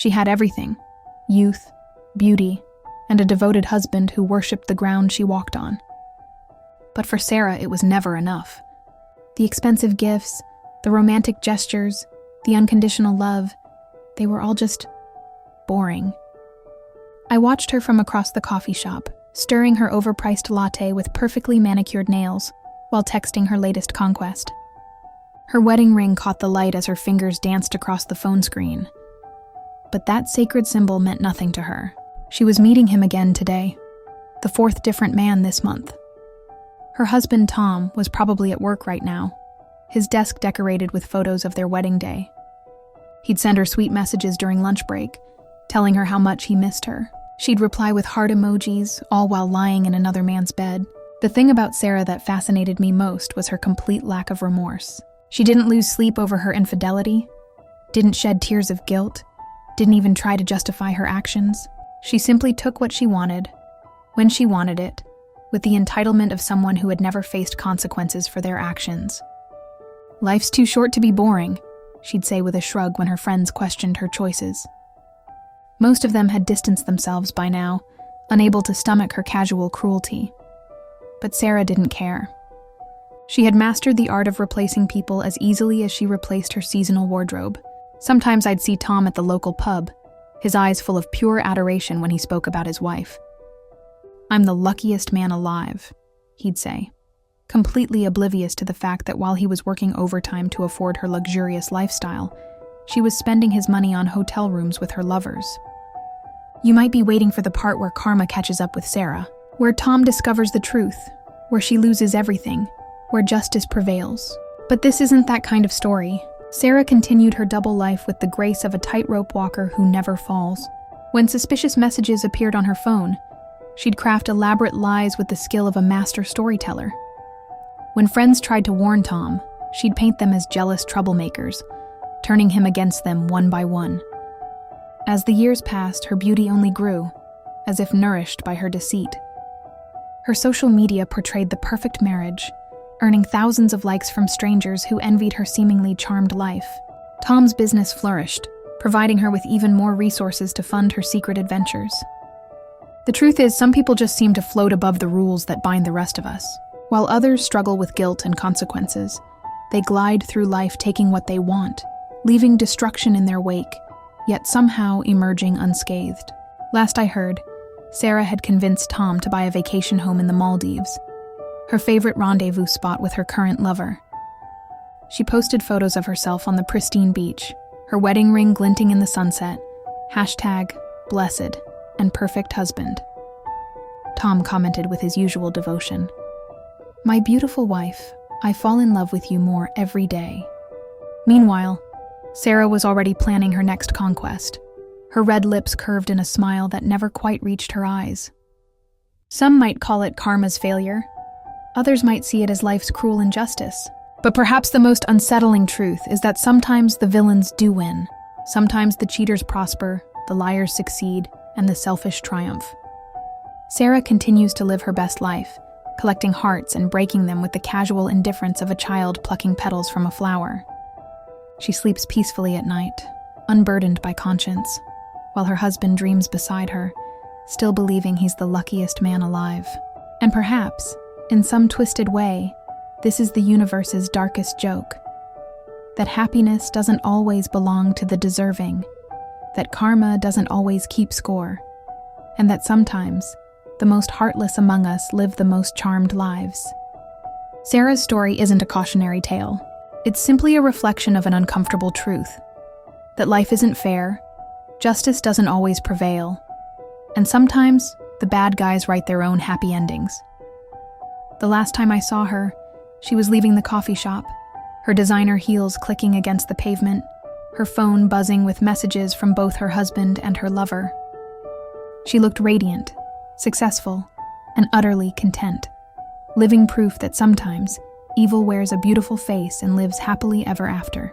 She had everything: youth, beauty, and a devoted husband who worshipped the ground she walked on. But for Sarah, it was never enough. The expensive gifts, the romantic gestures, the unconditional love, they were all just boring. I watched her from across the coffee shop, stirring her overpriced latte with perfectly manicured nails, while texting her latest conquest. Her wedding ring caught the light as her fingers danced across the phone screen. But that sacred symbol meant nothing to her. She was meeting him again today, the fourth different man this month. Her husband, Tom, was probably at work right now, his desk decorated with photos of their wedding day. He'd send her sweet messages during lunch break, telling her how much he missed her. She'd reply with heart emojis, all while lying in another man's bed. The thing about Sarah that fascinated me most was her complete lack of remorse. She didn't lose sleep over her infidelity, didn't shed tears of guilt, didn't even try to justify her actions. She simply took what she wanted, when she wanted it, with the entitlement of someone who had never faced consequences for their actions. "Life's too short to be boring," she'd say with a shrug when her friends questioned her choices. Most of them had distanced themselves by now, unable to stomach her casual cruelty. But Sarah didn't care. She had mastered the art of replacing people as easily as she replaced her seasonal wardrobe. Sometimes I'd see Tom at the local pub, his eyes full of pure adoration when he spoke about his wife. "I'm the luckiest man alive," he'd say, completely oblivious to the fact that while he was working overtime to afford her luxurious lifestyle, she was spending his money on hotel rooms with her lovers. You might be waiting for the part where karma catches up with Sarah, where Tom discovers the truth, where she loses everything, where justice prevails. But this isn't that kind of story. Sarah continued her double life with the grace of a tightrope walker who never falls. When suspicious messages appeared on her phone, she'd craft elaborate lies with the skill of a master storyteller. When friends tried to warn Tom, she'd paint them as jealous troublemakers, turning him against them one by one. As the years passed, her beauty only grew, as if nourished by her deceit. Her social media portrayed the perfect marriage, earning thousands of likes from strangers who envied her seemingly charmed life. Tom's business flourished, providing her with even more resources to fund her secret adventures. The truth is, some people just seem to float above the rules that bind the rest of us. While others struggle with guilt and consequences, they glide through life taking what they want, leaving destruction in their wake, yet somehow emerging unscathed. Last I heard, Sarah had convinced Tom to buy a vacation home in the Maldives, her favorite rendezvous spot with her current lover. She posted photos of herself on the pristine beach, her wedding ring glinting in the sunset, #blessed and perfect husband. Tom commented with his usual devotion, "My beautiful wife, I fall in love with you more every day." Meanwhile, Sarah was already planning her next conquest, her red lips curved in a smile that never quite reached her eyes. Some might call it karma's failure. Others might see it as life's cruel injustice. But perhaps the most unsettling truth is that sometimes the villains do win. Sometimes the cheaters prosper, the liars succeed, and the selfish triumph. Sarah continues to live her best life, collecting hearts and breaking them with the casual indifference of a child plucking petals from a flower. She sleeps peacefully at night, unburdened by conscience, while her husband dreams beside her, still believing he's the luckiest man alive. And perhaps, in some twisted way, this is the universe's darkest joke. That happiness doesn't always belong to the deserving, that karma doesn't always keep score, and that sometimes the most heartless among us live the most charmed lives. Sarah's story isn't a cautionary tale. It's simply a reflection of an uncomfortable truth, that life isn't fair, justice doesn't always prevail, and sometimes the bad guys write their own happy endings. The last time I saw her, she was leaving the coffee shop, her designer heels clicking against the pavement, her phone buzzing with messages from both her husband and her lover. She looked radiant, successful, and utterly content, living proof that sometimes evil wears a beautiful face and lives happily ever after.